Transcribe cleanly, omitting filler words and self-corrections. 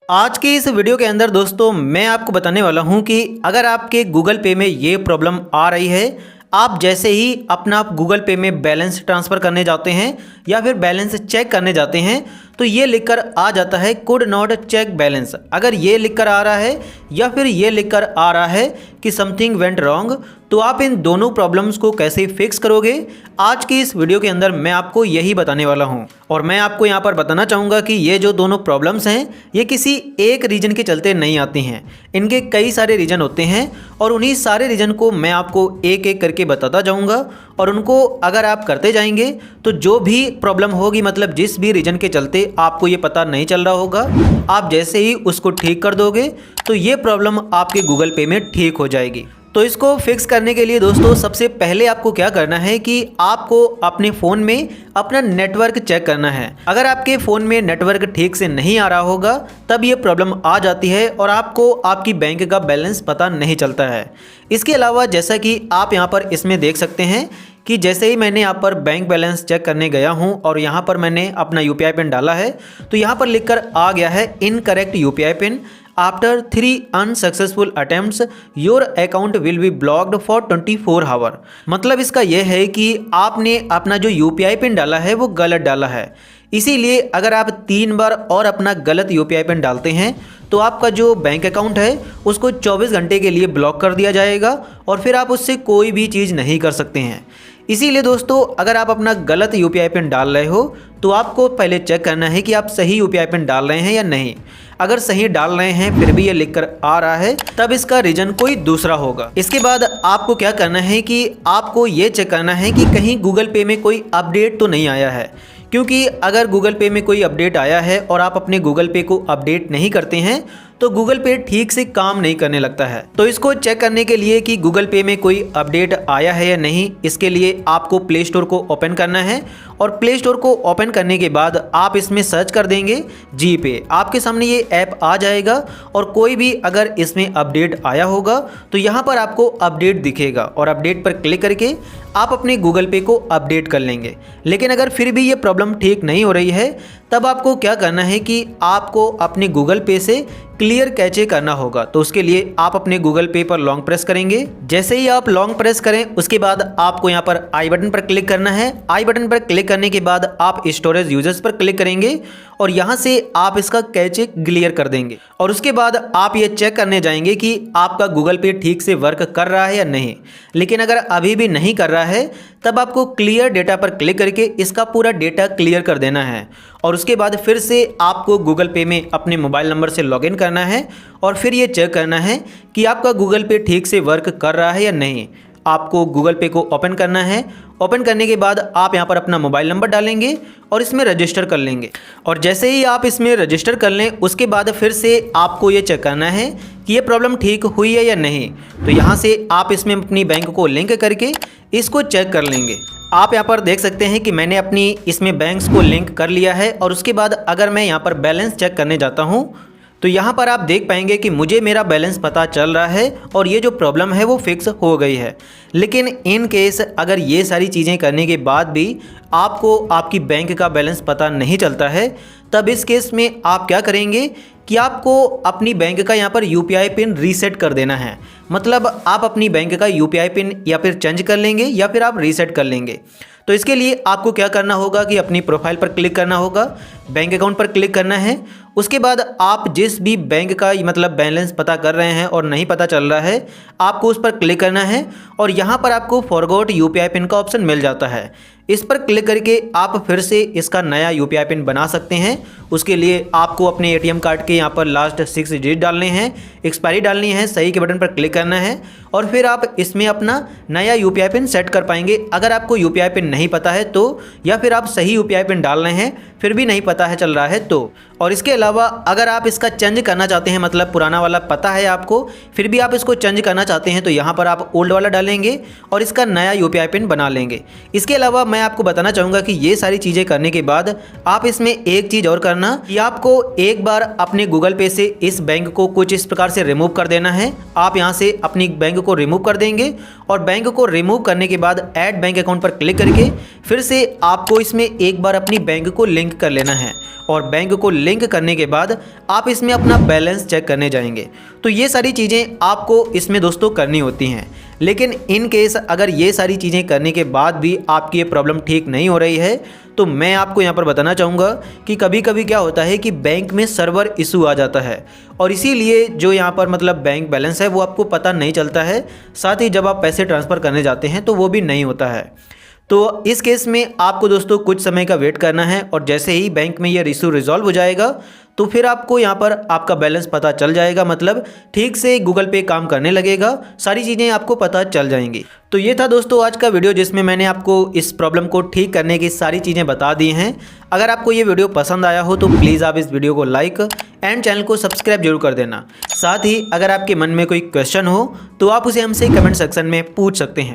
आज की इस वीडियो के अंदर दोस्तों मैं आपको बताने वाला हूं कि अगर आपके गूगल पे में ये प्रॉब्लम आ रही है, आप जैसे ही अपना गूगल पे में बैलेंस ट्रांसफ़र करने जाते हैं या फिर बैलेंस चेक करने जाते हैं तो ये लिखकर आ जाता है कुड नॉट चेक बैलेंस। अगर ये लिखकर आ रहा है या फिर ये लिखकर आ रहा है कि समथिंग वेंट रॉन्ग, तो आप इन दोनों प्रॉब्लम्स को कैसे फिक्स करोगे, आज की इस वीडियो के अंदर मैं आपको यही बताने वाला हूं। और मैं आपको यहां पर बताना चाहूँगा कि ये जो दोनों प्रॉब्लम्स हैं ये किसी एक रीजन के चलते नहीं आती हैं, इनके कई सारे रीजन होते हैं और उन्हीं सारे रीजन को मैं आपको एक एक करके बताता जाऊँगा। और उनको अगर आप करते जाएंगे तो जो भी प्रॉब्लम होगी, मतलब जिस भी रीजन के चलते आपको ये पता नहीं चल रहा होगा, आप जैसे ही उसको ठीक कर दोगे तो ये प्रॉब्लम आपके गूगल पे में ठीक हो जाएगी। तो इसको फिक्स करने के लिए दोस्तों सबसे पहले आपको क्या करना है कि आपको अपने फ़ोन में अपना नेटवर्क चेक करना है। अगर आपके फ़ोन में नेटवर्क ठीक से नहीं आ रहा होगा तब ये प्रॉब्लम आ जाती है और आपको आपकी बैंक का बैलेंस पता नहीं चलता है। इसके अलावा जैसा कि आप यहाँ पर इसमें देख सकते हैं कि जैसे ही मैंने यहाँ पर बैंक बैलेंस चेक करने गया हूँ और यहाँ पर मैंने अपना यूपीआई पिन डाला है तो यहाँ पर लिखकर आ गया है incorrect UPI pin. After 3 unsuccessful attempts your account will be blocked for 24 hour. मतलब इसका यह है कि आपने अपना जो यूपीआई पिन डाला है वो गलत डाला है, इसीलिए अगर आप 3 बार और अपना गलत यूपीआई पिन डालते हैं तो आपका जो बैंक अकाउंट है उसको 24 घंटे के लिए ब्लॉक कर दिया जाएगा और फिर आप उससे कोई भी चीज़ नहीं कर सकते हैं। इसीलिए दोस्तों अगर आप अपना गलत यूपीआई पिन डाल रहे हो तो आपको पहले चेक करना है कि आप सही यूपीआई पिन डाल रहे हैं या नहीं। अगर सही डाल रहे हैं फिर भी ये लिखकर आ रहा है तब इसका रीजन कोई दूसरा होगा। इसके बाद आपको क्या करना है कि आपको ये चेक करना है कि कहीं गूगल पे में कोई अपडेट तो नहीं आया है, क्योंकि अगर गूगल पे में कोई अपडेट आया है और आप अपने गूगल पे को अपडेट नहीं करते हैं तो गूगल पे ठीक से काम नहीं करने लगता है। तो इसको चेक करने के लिए कि गूगल पे में कोई अपडेट आया है या नहीं, इसके लिए आपको प्ले स्टोर को ओपन करना है और प्ले स्टोर को ओपन करने के बाद आप इसमें सर्च कर देंगे जी पे। आपके सामने ये ऐप आ जाएगा और कोई भी अगर इसमें अपडेट आया होगा तो यहाँ पर आपको अपडेट दिखेगा और अपडेट पर क्लिक करके आप अपने गूगल पे को अपडेट कर लेंगे। लेकिन अगर फिर भी ये प्रॉब्लम ठीक नहीं हो रही है तब आपको क्या करना है कि आपको अपने गूगल पे से क्लियर कैचे करना होगा। तो उसके लिए आप अपने गूगल पे पर लॉन्ग प्रेस करेंगे। जैसे ही आप लॉन्ग प्रेस करें उसके बाद आपको यहाँ पर आई बटन पर क्लिक करना है। आई बटन पर क्लिक करने के बाद आप स्टोरेज यूजर्स पर क्लिक करेंगे और यहाँ से आप इसका कैचे क्लियर कर देंगे और उसके बाद आप ये चेक करने जाएंगे कि आपका गूगल पे ठीक से वर्क कर रहा है या नहीं। लेकिन अगर अभी भी नहीं कर रहा है तब आपको क्लियर डेटा पर क्लिक करके इसका पूरा डेटा क्लियर कर देना है और उसके बाद फिर से आपको गूगल पे में अपने मोबाइल नंबर से लॉगिन करना है और फिर ये चेक करना है कि आपका गूगल पे ठीक से वर्क कर रहा है या नहीं। आपको गूगल पे को ओपन करना है। ओपन करने के बाद आप यहाँ पर अपना मोबाइल नंबर डालेंगे और इसमें रजिस्टर कर लेंगे और जैसे ही आप इसमें रजिस्टर कर लें उसके बाद फिर से आपको ये चेक करना है कि ये प्रॉब्लम ठीक हुई है या नहीं। तो यहाँ से आप इसमें अपनी बैंक को लिंक करके इसको चेक कर लेंगे। आप यहाँ पर देख सकते हैं कि मैंने अपनी इसमें बैंक्स को लिंक कर लिया है और उसके बाद अगर मैं यहाँ पर बैलेंस चेक करने जाता हूँ तो यहाँ पर आप देख पाएंगे कि मुझे मेरा बैलेंस पता चल रहा है और ये जो प्रॉब्लम है वो फिक्स हो गई है। लेकिन इन केस अगर ये सारी चीज़ें करने के बाद भी आपको आपकी बैंक का बैलेंस पता नहीं चलता है तब इस केस में आप क्या करेंगे कि आपको अपनी बैंक का यहाँ पर यूपीआई पिन रीसेट कर देना है। मतलब आप अपनी बैंक का यूपीआई पिन या फिर चेंज कर लेंगे या फिर आप रीसेट कर लेंगे। तो इसके लिए आपको क्या करना होगा कि अपनी प्रोफाइल पर क्लिक करना होगा, बैंक अकाउंट पर क्लिक करना है। उसके बाद आप जिस भी बैंक का मतलब बैलेंस पता कर रहे हैं और नहीं पता चल रहा है आपको उस पर क्लिक करना है और यहाँ पर आपको फॉरगॉट यूपीआई पिन का ऑप्शन मिल जाता है। इस पर क्लिक करके आप फिर से इसका नया यूपीआई पिन बना सकते हैं। उसके लिए आपको अपने एटीएम कार्ड के यहाँ पर लास्ट 6 डिजिट डालने हैं, एक्सपायरी डालनी है, सही के बटन पर क्लिक करना है और फिर आप इसमें अपना नया यूपीआई पिन सेट कर पाएंगे। अगर आपको यूपीआई पिन नहीं पता है तो, या फिर आप सही यूपीआई पिन डाल रहे हैं फिर भी नहीं पता है चल रहा है तो। और इसके अलावा अगर आप इसका चेंज करना चाहते हैं, मतलब पुराना वाला पता है आपको फिर भी आप इसको चेंज करना चाहते हैं तो यहाँ पर आप ओल्ड वाला डालेंगे और इसका नया यूपीआई पिन बना लेंगे। इसके अलावा मैं आपको बताना चाहूँगा कि ये सारी चीज़ें करने के बाद आप इसमें एक चीज़ और करना कि आपको एक बार अपने गूगल पे से इस बैंक को कुछ इस प्रकार से रिमूव कर देना है। आप यहाँ से अपनी बैंक को रिमूव कर देंगे और बैंक को रिमूव करने के बाद ऐड बैंक अकाउंट पर क्लिक करके फिर से आपको इसमें एक बार अपनी बैंक को लिंक कर लेना है और बैंक को लिंक करने के बाद आप इसमें अपना बैलेंस चेक करने जाएंगे। तो ये सारी चीज़ें आपको इसमें दोस्तों करनी होती हैं। लेकिन इन केस अगर ये सारी चीज़ें करने के बाद भी आपकी ये प्रॉब्लम ठीक नहीं हो रही है तो मैं आपको यहाँ पर बताना चाहूँगा कि कभी कभी क्या होता है कि बैंक में सर्वर इशू आ जाता है और इसीलिए जो यहाँ पर मतलब बैंक बैलेंस है वो आपको पता नहीं चलता है। साथ ही जब आप पैसे ट्रांसफ़र करने जाते हैं तो वो भी नहीं होता है। तो इस केस में आपको दोस्तों कुछ समय का वेट करना है और जैसे ही बैंक में ये इशू रिजॉल्व हो जाएगा तो फिर आपको यहाँ पर आपका बैलेंस पता चल जाएगा, मतलब ठीक से गूगल पे काम करने लगेगा, सारी चीज़ें आपको पता चल जाएंगी। तो ये था दोस्तों आज का वीडियो जिसमें मैंने आपको इस प्रॉब्लम को ठीक करने की सारी चीज़ें बता दी हैं। अगर आपको ये वीडियो पसंद आया हो तो प्लीज़ आप इस वीडियो को लाइक एंड चैनल को सब्सक्राइब जरूर कर देना। साथ ही अगर आपके मन में कोई क्वेश्चन हो तो आप उसे हमसे कमेंट सेक्शन में पूछ सकते हैं।